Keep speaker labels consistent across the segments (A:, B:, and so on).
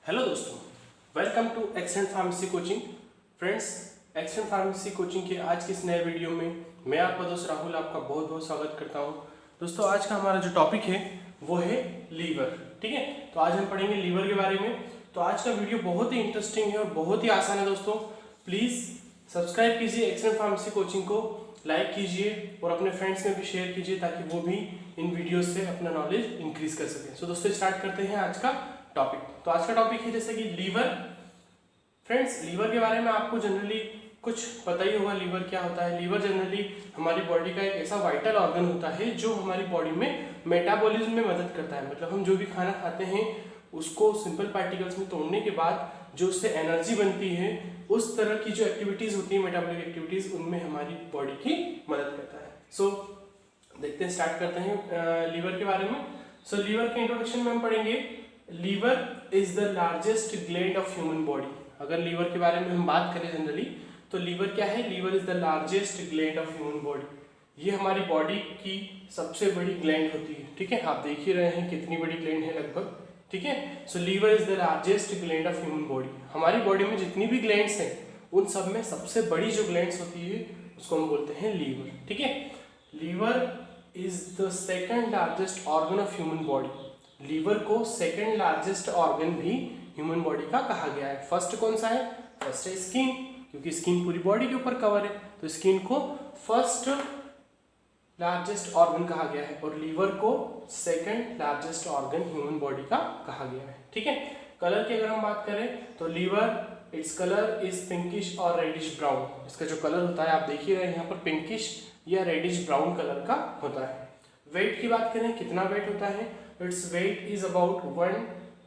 A: Hello दोस्तों, welcome to excellent pharmacy coaching. Friends, excellent pharmacy coaching के आज के इस नए वीडियो में मैं आपका दोस्त राहुल आपका बहुत बहुत स्वागत करता हूं। दोस्तों, आज का हमारा जो टॉपिक है वो है लीवर। ठीक है, तो आज हम पढ़ेंगे लीवर के बारे में। तो आज का वीडियो बहुत ही इंटरेस्टिंग है और बहुत ही आसान है। दोस्तों, प्लीज़ सब्सक्राइब कीजिए एक्सेलेंट फार्मेसी कोचिंग को, लाइक कीजिए और अपने फ्रेंड्स में भी शेयर कीजिए ताकि वो भी इन वीडियो से अपना नॉलेज इंक्रीज कर सकें। सो दोस्तों, स्टार्ट करते हैं आज का टॉपिक। तो आज का टॉपिक है जैसे कि लीवर। फ्रेंड्स, लीवर के बारे में आपको जनरली कुछ पता ही होगा। लीवर क्या होता है? लीवर जनरली हमारी बॉडी का एक ऐसा वाइटल ऑर्गन होता है जो हमारी बॉडी में मेटाबॉलिज्म में मदद करता है। मतलब हम जो भी खाना खाते हैं उसको सिंपल पार्टिकल्स में तोड़ने के बाद जो उससे एनर्जी बनती है, उस तरह की जो एक्टिविटीज होती है मेटाबॉलिक एक्टिविटीज, उनमें हमारी बॉडी की मदद करता है। सो देखते हैं, स्टार्ट करते हैं लीवर के बारे में। सो लीवर के इंट्रोडक्शन में हम पढ़ेंगे liver is the largest gland of human body. अगर लीवर के बारे में हम बात करें जनरली, तो लीवर क्या है? Liver is the largest gland of human body. ये हमारी बॉडी की सबसे बड़ी ग्लैंड होती है। ठीक है, आप देख ही रहे हैं कितनी बड़ी ग्लैंड है लगभग। ठीक है, so liver is the largest gland of human body. हमारी बॉडी में जितनी भी ग्लैंड्स हैं उन सब में सबसे बड़ी जो ग्लैंड्स होती है उसको हम बोलते हैं लीवर। ठीक है, liver is the second largest organ of human body. Liver को सेकंड लार्जेस्ट ऑर्गन भी ह्यूमन बॉडी का कहा गया है। फर्स्ट कौन सा है? फर्स्ट है स्किन, क्योंकि स्किन पूरी बॉडी के ऊपर कवर है, तो स्किन को फर्स्ट लार्जेस्ट ऑर्गन कहा गया है और लीवर को second largest organ human body का कहा गया है। ठीक है, कलर की अगर हम बात करें तो liver, it's colour is pinkish और रेडिश ब्राउन। इसका जो कलर होता है आप देख ही रहे हैं यहाँ पर, पिंकिश या रेडिश ब्राउन कलर का होता है। वेट की बात करें, कितना वेट होता है? Its weight is about 1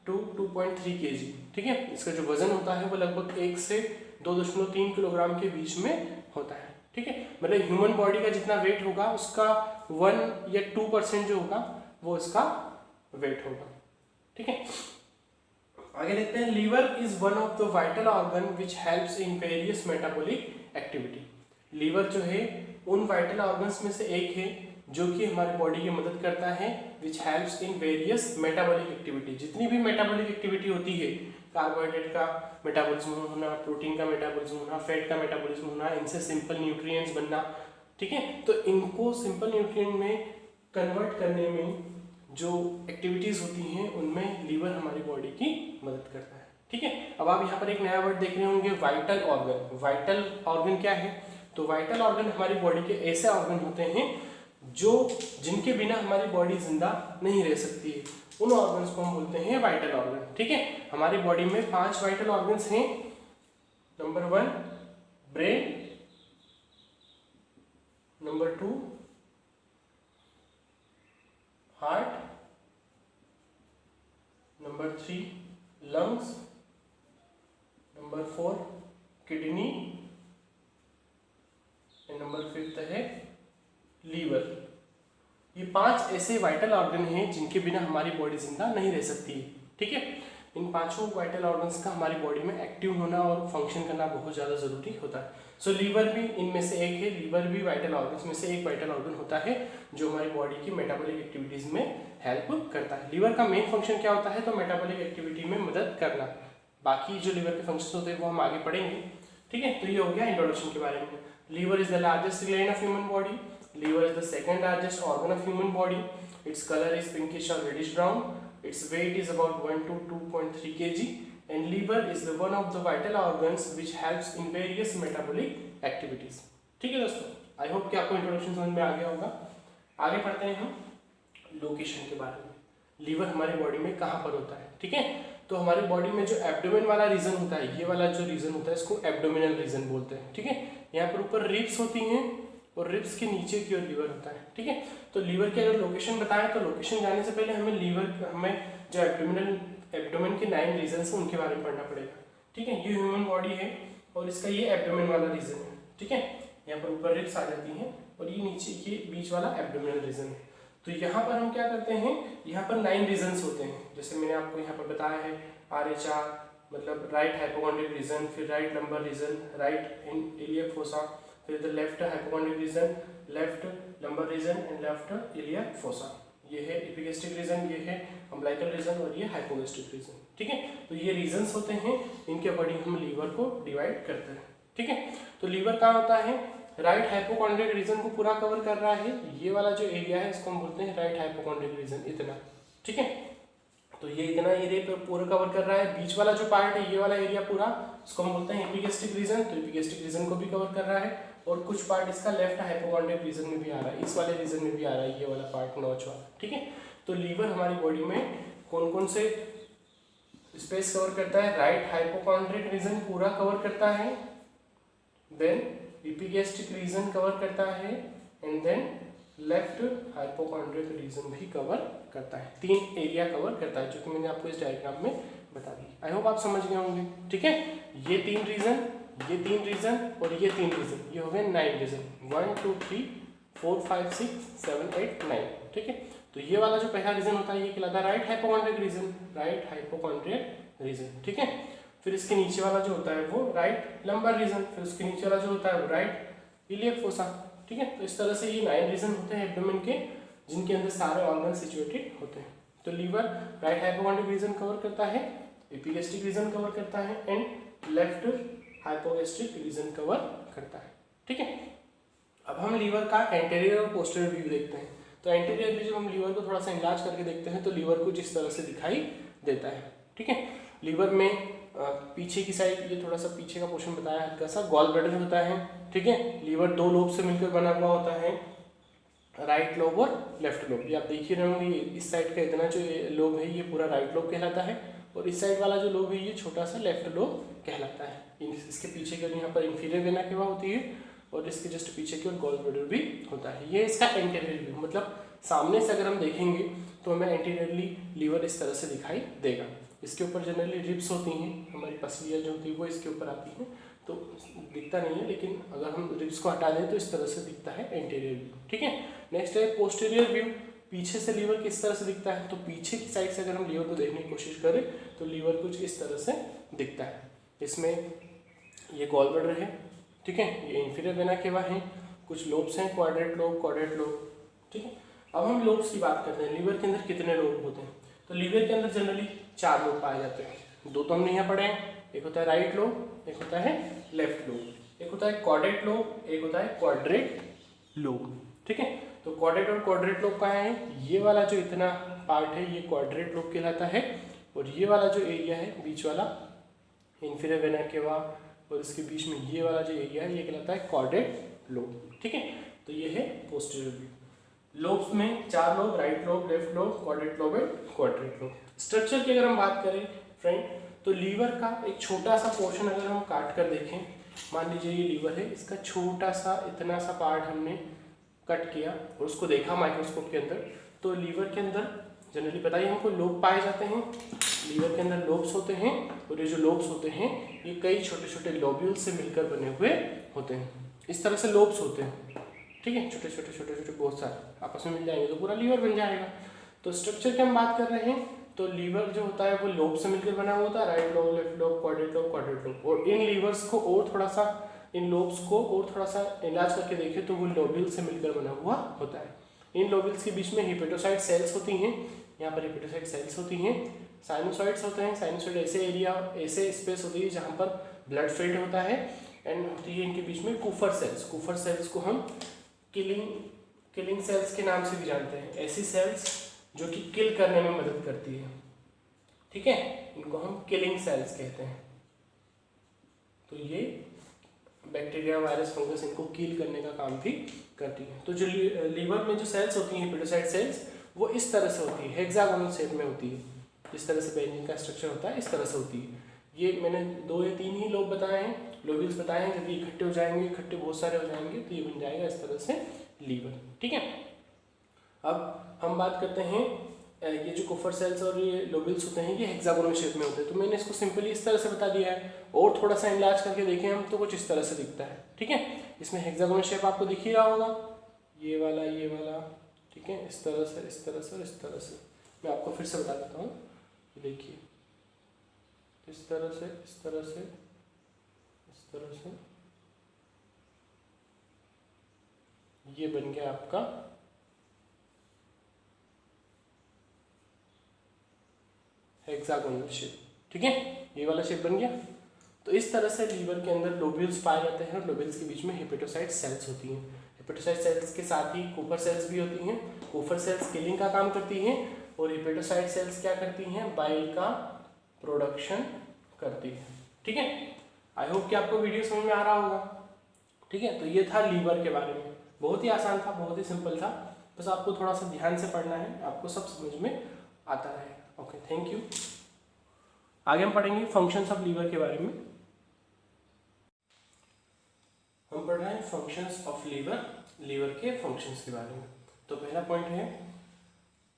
A: to 2.3 kg। ठीक है, इसका जो वजन होता है वो लगभग 1 से 2.3 किलोग्राम के बीच में होता है। ठीक है, मतलब ह्यूमन बॉडी का जितना वेट होगा उसका 1 या 2% जो होगा वो इसका वेट होगा। ठीक है, आगे देखते हैं। Liver is one of the vital organ which helps in various metabolic activity. Liver जो है उन वाइटल ऑर्गन्स में से एक है जो कि हमारी बॉडी की मदद करता है, विच helps in various metabolic activity. जितनी भी मेटाबॉलिक एक्टिविटी होती है, कार्बोहाइड्रेट का मेटाबॉलिज्म होना, प्रोटीन का मेटाबॉलिज्म होना, फैट का मेटाबॉलिज्म होना, इनसे सिंपल न्यूट्रिएंट्स बनना। ठीक है, तो इनको सिंपल न्यूट्रिएंट में कन्वर्ट करने में जो एक्टिविटीज होती हैं उनमें लीवर हमारी बॉडी की मदद करता है। ठीक है, अब आप यहाँ पर एक नया वर्ड देख रहे होंगे, वाइटल ऑर्गन। वाइटल ऑर्गन क्या है? तो वाइटल ऑर्गन हमारी बॉडी के ऐसे ऑर्गन होते हैं जो जिनके बिना हमारी बॉडी जिंदा नहीं रह सकती है। उन ऑर्गन्स को हम बोलते हैं वाइटल ऑर्गन। ठीक है, हमारी बॉडी में 5 वाइटल ऑर्गन्स हैं। Number 1 brain, number 2 heart, number 3 lungs, number 4 kidney and number 5 है लीवर। ये 5 ऐसे वाइटल ऑर्गन हैं जिनके बिना हमारी बॉडी जिंदा नहीं रह सकती है। ठीक है, इन 5 वाइटल ऑर्गन्स का हमारी बॉडी में एक्टिव होना और फंक्शन करना बहुत ज़्यादा ज़रूरी होता है। सो लीवर भी इनमें से एक है। लीवर भी वाइटल ऑर्गन्स में से एक वाइटल ऑर्गन होता है जो हमारी बॉडी की मेटाबॉलिक एक्टिविटीज़ में हेल्प करता है। लीवर का मेन फंक्शन क्या होता है? तो मेटाबॉलिक एक्टिविटी में मदद करना। बाकी जो लीवर के फंक्शन होते हैं वो हम आगे पढ़ेंगे। ठीक है, तो ये हो गया इंट्रोडक्शन के बारे में। Liver is the largest gland of human body. Liver is the second largest organ of human body. Its color is pinkish or reddish brown.Its weight is about 1 to 2.3 kg. And liver is the one of the vital organs which helps in various metabolic activities. ठीक है दोस्तों, I hope कि आपको introduction समझ में आ गया होगा। आगे पढ़ते हैं हम लोकेशन के बारे में। लीवर हमारी बॉडी में कहाँ पर होता है? ठीक है, तो हमारी बॉडी में जो एब्डोमेन वाला रीजन होता है, ये वाला जो रीजन होता है इसको एब्डोमिनल रीजन बोलते हैं। ठीक है, यहाँ पर ऊपर रिब्स होती हैं और रिब्स के नीचे की ओर लीवर होता है। ठीक है, तो लीवर की अगर लोकेशन बताएं तो लोकेशन जाने से पहले हमें जो एब्डोमेन के 9 रीजन्स हैं उनके बारे में पढ़ना पड़ेगा। ठीक है, ये ह्यूमन बॉडी है और इसका ये एब्डोमेन वाला रीजन है। ठीक है, यहाँ पर ऊपर रिब्स आ जाती हैं और ये नीचे के बीच वाला एब्डोमिनल रीजन है। तो यहाँ पर हम क्या करते हैं, यहाँ पर 9 रीजन्स होते हैं। जैसे मैंने आपको यहाँ पर बताया है, RH मतलब राइट हाइपोकॉन्ड्रियल रीजन, फिर right lumbar region, right in iliac fossa, फिर the left hypochondriac region, left lumbar region and left iliac fossa. ये है एपिगेस्ट्रिक रीजन, ये है अम्बिलिकल रीजन और ये हाइपोगेस्ट्रिक रीजन। ठीक है, तो ये रीजन्स होते हैं, इनके अकॉर्डिंग हम लीवर को डिवाइड करते हैं। ठीक है, तो लीवर कहाँ होता है, राइट हाइपोकॉन्ड्रिक रीजन को पूरा कवर कर रहा है। ये वाला जो एरिया है इसको हम बोलते हैं राइट हाइपोकॉन्ड्रिक रीजन, इतना। ठीक है, तो ये इतना एरिया पूरा कवर कर रहा है। बीच वाला जो पार्ट है, ये वाला एरिया पूरा, इसको हम बोलते हैं एपिगेस्ट्रिक रीजन, तो एपिगेस्ट्रिक रीजन को भी कवर कर रहा है। और कुछ पार्ट इसका लेफ्ट हाइपोकॉन्ड्रिक रीजन में भी आ रहा है, इस वाले रीजन में भी आ रहा है, ये वाला पार्ट नॉच वाला। ठीक है, तो लीवर हमारी बॉडी में कौन कौन से स्पेस कवर करता है, राइट हाइपोकॉन्ड्रिक रीजन पूरा कवर करता है, देन एपिगेस्ट्रिक रीजन कवर करता है, and then left hypochondriac region भी कवर करता है। 3 एरिया कवर करता है, जो कि मैंने आपको इस डायग्राम में बता दी। आई होप आप समझ गए होंगे। ठीक है, ये 3 रीजन, ये 3 रीजन और ये 3 रीजन, ये हो गए 9 रीजन, 1 2 3 4 5 6 7 8 9। ठीक है, तो ये वाला जो पहला रीजन होता है ये कहलाता है right hypochondriac region, right hypochondriac region. ठीक है, फिर इसके नीचे वाला जो होता है वो राइट लंबर रीजन, फिर उसके नीचे वाला जो होता है वो राइट इलियक फोसा। ठीक है, तो इस तरह से ये 9 रीजन होते हैं एब्डोमेन के, जिनके अंदर सारे ऑर्गन सिचुएटेड होते हैं। तो liver right hypochondriac region cover करता है, एपिगेस्ट्रिक रीजन कवर करता है and left hypogastric region cover करता है। ठीक है, अब हम लीवर का एंटीरियर और पोस्टीरियर व्यू देखते हैं। तो एंटीरियर व्यू जब हम लीवर को थोड़ा सा इनलार्ज करके देखते हैं तो लीवर कुछ इस तरह से दिखाई देता है। ठीक है, लीवर में पीछे की साइड, ये थोड़ा सा पीछे का पोर्शन बताया हल्का सा, गॉल ब्लैडर होता है। ठीक है, लीवर 2 लोब से मिलकर बना हुआ होता है, राइट लोब और लेफ्ट लोब। ये आप देख ही रहे होंगे, इस साइड का इतना जो लोब है ये पूरा राइट लोब कहलाता है, और इस साइड वाला जो लोब है ये छोटा सा लेफ्ट लोब कहलाता है। इसके पीछे की ओर यहाँ पर इंफीरियर वेना केवा होती है, और इसके जस्ट पीछे की ओर गॉल ब्लैडर भी होता है। ये इसका एंटीरियर व्यू, मतलब सामने से अगर हम देखेंगे तो हमें एंटीरियरली लीवर इस तरह से दिखाई देगा। इसके ऊपर जनरली रिब्स होती हैं, हमारी पसलियाँ जो होती है वो इसके ऊपर आती हैं, तो दिखता नहीं है, लेकिन अगर हम रिब्स को हटा दें तो इस तरह से दिखता है एंटीरियर व्यू। ठीक है, नेक्स्ट है पोस्टीरियर व्यू। पीछे से लीवर किस तरह से दिखता है, तो पीछे की साइड से अगर हम लीवर को देखने की कोशिश करें तो लीवर कुछ इस तरह से दिखता है। इसमें ये गॉल ब्लैडर है, ठीक है, ये इंफीरियर वेना केवा है, कुछ लोब्स हैं, क्वाड्रेट लोब। ठीक है, अब हम लोब्स की बात करते हैं। लीवर के अंदर कितने लोब होते हैं, तो लीवर के अंदर जनरली 4 लोब पाए जाते हैं। 2 तो हमने यहाँ पढ़े हैं, एक होता है राइट लोब, एक होता है लेफ्ट लोब, एक होता है क्वाड्रेट लोब, एक होता है क्वाड्रेट लोब। ठीक है, तो क्वाड्रेट और क्वाड्रेट लोब कहाँ है, ये वाला जो इतना पार्ट है ये क्वाड्रेट लोब कहलाता है, और ये वाला जो एरिया है बीच वाला इंफीरियर वेना केवा और इसके बीच में ये वाला जो एरिया है ये कहलाता है क्वाड्रेट लोब। ठीक है, तो ये है पोस्टीरियर व्यू। लोब्स में 4 lobe, right lobe, left lobe, quadrate lobe and quadrate lobe. Structure की अगर हम बात करें फ्रेंड, तो लीवर का एक छोटा सा पोर्शन अगर हम काट कर देखें, मान लीजिए ये लीवर है, इसका छोटा सा इतना सा पार्ट हमने कट किया और उसको देखा माइक्रोस्कोप के अंदर, तो लीवर के अंदर जनरली बताइए हमको लोब पाए जाते हैं। लीवर के अंदर लोब्स होते हैं, और ये जो लोब्स होते हैं ये कई छोटे छोटे लोब्यूल्स से मिलकर बने हुए होते हैं। इस तरह से लोब्स होते हैं। ठीक है, छोटे छोटे बहुत सारे आपस में मिल जाएंगे तो पूरा लीवर बन जाएगा। तो स्ट्रक्चर की हम बात कर रहे हैं, तो लीवर जो होता है वो लोब से मिलकर बना हुआ होता है, right lobe, left lobe, quadrate lobe. और इन लीवर्स को और थोड़ा सा, इन लोब्स को और थोड़ा सा इलाज करके देखें तो वो लोब्यूल से मिलकर बना हुआ होता है। इन लोब्यूल्स के बीच में हेपेटोसाइट सेल्स होती हैं, यहाँ पर हेपेटोसाइट सेल्स होती हैं, साइनोसॉइड्स होते हैं। साइनोसॉइड ऐसे एरिया, ऐसे स्पेस होती है जहाँ पर ब्लड फिल्ड होता है, एंड होती है इनके बीच में कूफर सेल्स को हम किलिंग सेल्स के नाम से भी जानते हैं। ऐसी सेल्स जो कि किल करने में मदद करती है। ठीक है, इनको हम किलिंग सेल्स कहते हैं। तो ये बैक्टीरिया, वायरस, फंगस इनको किल करने का काम भी करती है। तो जो लीवर में जो सेल्स होती हैं हेपेटोसाइट सेल्स, वो इस तरह से होती है, हेक्सागोनल शेप में होती है। जिस तरह से बेंजीन का स्ट्रक्चर होता है इस तरह से होती है। ये मैंने 2 या 3 ही लोब बताए हैं, लोब्यूल्स बताए हैं। जब ये इकट्ठे हो जाएंगे, इकट्ठे बहुत सारे हो जाएंगे तो ये बन जाएगा इस तरह से लीवर। ठीक है, अब हम बात करते हैं ये जो कुफर सेल्स और ये लोब्यूल्स होते हैं ये हेक्सागोनल शेप में होते हैं। तो मैंने इसको सिंपली इस तरह से बता दिया है, और थोड़ा सा इनलार्ज करके देखें हम तो कुछ इस तरह से दिखता है। ठीक है, इसमें हेक्सागोनल शेप आपको दिख ही रहा होगा, ये वाला। ठीक है, इस तरह से, इस तरह से और इस तरह से। मैं आपको फिर से बता देता हूँ, देखिए इस तरह से, इस तरह से, इस तरह से, ये बन गया आपका हेक्सागोनल शेप, ठीक है, ये वाला शेप बन गया। तो इस तरह से लीवर के अंदर लोब्यूल्स पाए जाते हैं और लोब्यूल्स के बीच में हेपेटोसाइट सेल्स होती हैं। हेपेटोसाइट सेल्स के साथ ही कूपर सेल्स भी होती हैं। कूपर सेल्स किलिंग का काम करती हैं और हेपेटोसाइट सेल्स क्या करती हैं, बाइल का प्रोडक्शन करती है, ठीक है। आई होप कि आपको वीडियो समझ में आ रहा होगा, ठीक है। तो ये था लीवर के बारे में, बहुत ही आसान था, बहुत ही सिंपल था, बस आपको थोड़ा सा ध्यान से पढ़ना है, आपको सब समझ में आता है। Okay, thank you. आगे हम पढ़ेंगे फंक्शंस ऑफ लीवर के बारे में। हम पढ़ रहे हैं फंक्शंस ऑफ लीवर, लीवर के फंक्शंस के बारे में। तो पहला पॉइंट है,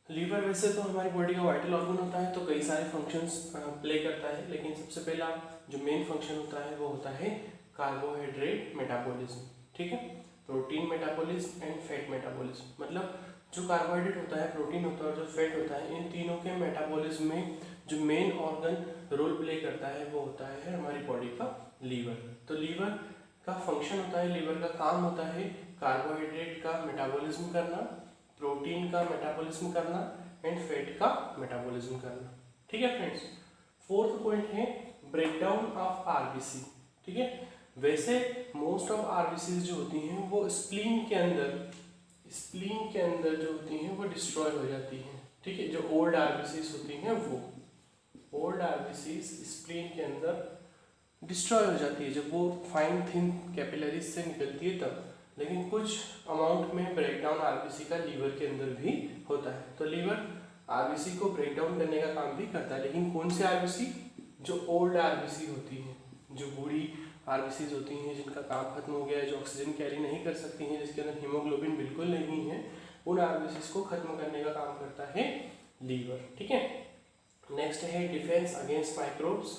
A: लीवर वैसे तो हमारी बॉडी का वाइटल ऑर्गन होता है, तो कई सारे फंक्शंस प्ले करता है, लेकिन सबसे पहला जो मेन फंक्शन होता है वो होता है कार्बोहाइड्रेट मेटाबॉलिज्म, ठीक है। Protein metabolism and fat metabolism, मतलब जो कार्बोहाइड्रेट होता है, प्रोटीन होता है और जो फैट होता है, इन तीनों के मेटाबॉलिज्म में जो मेन ऑर्गन रोल प्ले करता है वो होता है हमारी बॉडी का लीवर। तो लीवर का फंक्शन होता है, लीवर का काम होता है कार्बोहाइड्रेट का मेटाबॉलिज्म करना, प्रोटीन का मेटाबॉलिज्म करना एंड फैट का मेटाबॉलिज्म करना, ठीक है फ्रेंड्स। फोर्थ पॉइंट है ब्रेकडाउन ऑफ आरबीसी, ठीक है। वैसे मोस्ट ऑफ आरबीसी जो होती हैं वो स्प्लीन के अंदर जो होती हैं वो डिस्ट्रॉय हो जाती हैं, ठीक है। जो ओल्ड आरबीसी होती हैं वो ओल्ड आरबीसी स्प्लीन के अंदर डिस्ट्रॉय हो जाती है जब वो फाइन थिन कैपिलरीज से निकलती है तब, लेकिन कुछ अमाउंट में ब्रेकडाउन आरबीसी का लीवर के अंदर भी होता है। तो लीवर आरबीसी को ब्रेक डाउन करने का काम भी करता है, लेकिन कौन से आरबीसी, जो ओल्ड आरबीसी होती हैं, जो बूढ़ी आरबीसी होती हैं जिनका काम खत्म हो गया है, जो ऑक्सीजन कैरी नहीं कर सकती हैं, जिसके अंदर हीमोग्लोबिन बिल्कुल नहीं है, उन आरबीसी को खत्म करने का काम करता है लीवर, ठीक है। नेक्स्ट है डिफेंस अगेंस्ट माइक्रोब्स।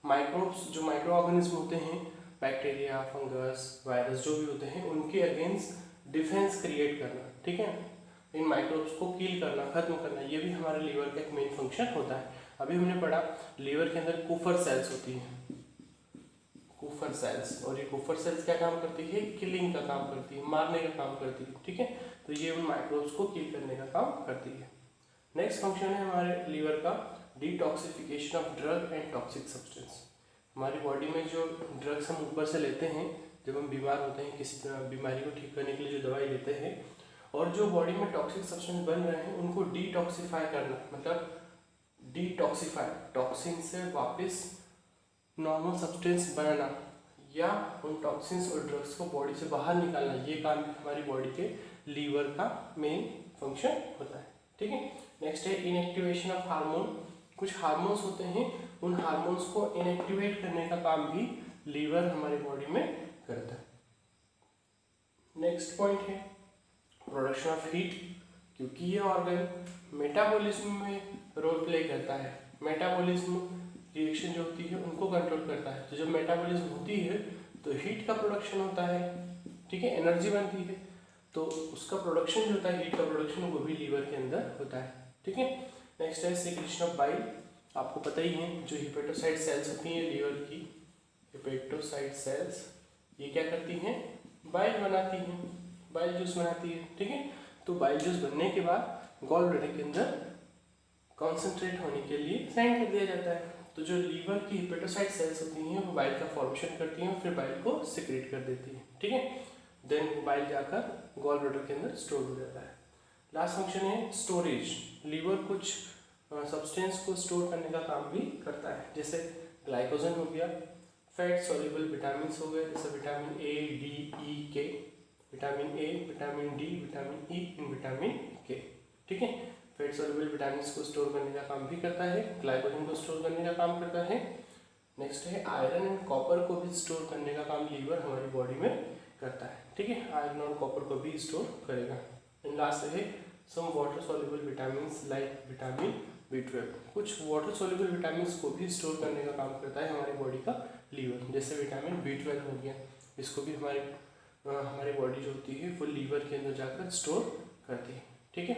A: माइक्रोब्स जो माइक्रो ऑर्गेनिज्म होते हैं, बैक्टीरिया, फंगस, वायरस जो भी होते हैं, उनके अगेंस्ट डिफेंस क्रिएट करना, ठीक है। इन माइक्रोब्स को किल करना, खत्म करना, ये भी हमारे लीवर का एक मेन फंक्शन होता है। अभी हमने पढ़ा लीवर के अंदर कूफर सेल्स होती हैं, कूफर सेल्स, और ये कूफर सेल्स क्या काम करती है, किलिंग का काम करती है, मारने का काम करती है, ठीक है। तो ये उन माइक्रोब्स को किल करने का काम करती है। नेक्स्ट फंक्शन है हमारे लीवर का detoxification of drug and toxic substance. हमारी बॉडी में जो ड्रग्स हम ऊपर से लेते हैं जब हम बीमार होते हैं, किसी बीमारी को ठीक करने के लिए जो दवाई लेते हैं, और जो बॉडी में टॉक्सिक सब्सटेंस बन रहे हैं उनको डिटॉक्सिफाई करना, मतलब डिटॉक्सिफाई, टॉक्सिन से वापस नॉर्मल सब्सटेंस बनाना, या उन टॉक्सिन्स और ड्रग्स को बॉडी से बाहर निकालना, ये काम हमारी बॉडी के लीवर का मेन फंक्शन होता है, ठीक है। नेक्स्ट है इनएक्टिवेशन ऑफ हार्मोन। कुछ हार्मोन्स होते हैं, उन हार्मोन्स को इनएक्टिवेट करने का काम भी लीवर हमारी बॉडी में करता है। नेक्स्ट पॉइंट है प्रोडक्शन ऑफ हीट, क्योंकि ये ऑर्गन मेटाबॉलिज्म में रोल प्ले करता है। मेटाबॉलिज्म रिएक्शन जो होती है उनको कंट्रोल करता है, तो जब मेटाबॉलिज्म होती है तो हीट का प्रोडक्शन होता है, ठीक है, एनर्जी बनती है, तो उसका प्रोडक्शन जो होता है, हीट का प्रोडक्शन, वो भी लीवर के अंदर होता है, ठीक है। नेक्स्ट है सिक्रीशन ऑफ बाइल। आपको पता ही है जो हिपेटोसाइट सेल्स होती हैं लीवर की, हिपेटोसाइट सेल्स, ये क्या करती हैं, बाइल बनाती हैं, बाइल जूस बनाती है, ठीक है। तो बाइल जूस बनने के बाद गॉल ब्लैडर के अंदर कॉन्सेंट्रेट होने के लिए सेंड कर दिया जाता है। तो जो लीवर की हिपेटोसाइट सेल्स होती हैं वो बाइल का फॉर्मेशन करती हैं और फिर बाइल को सिक्रेट कर देती हैं, ठीक है। देन बाइल जाकर गॉल ब्लैडर के अंदर स्टोर हो जाता है। लास्ट फंक्शन है स्टोरेज। लीवर कुछ सब्सटेंस को स्टोर करने का काम भी करता है, जैसे ग्लाइकोजन हो गया, फैट सॉल्युबल विटामिन हो गए, जैसे विटामिन ए, डी, ई, के, vitamin A, vitamin D, vitamin E and vitamin के, ठीक है। फैट सॉल्युबल विटामिन को स्टोर करने का काम भी करता है, ग्लाइकोजन को स्टोर करने का काम करता है। नेक्स्ट है आयरन एंड कॉपर को भी स्टोर करने का काम लीवर हमारी बॉडी में करता है, ठीक है। आयरन और कॉपर को भी स्टोर करेगा। एंड लास्ट है some water soluble vitamins like vitamin B12। कुछ वाटर सॉल्युबल विटामिन्स को भी स्टोर करने का काम करता है हमारी बॉडी का लीवर, जैसे विटामिन B12 हो गया, इसको भी हमारी बॉडी जो होती है वो लीवर के अंदर जाकर स्टोर करती है, ठीक है।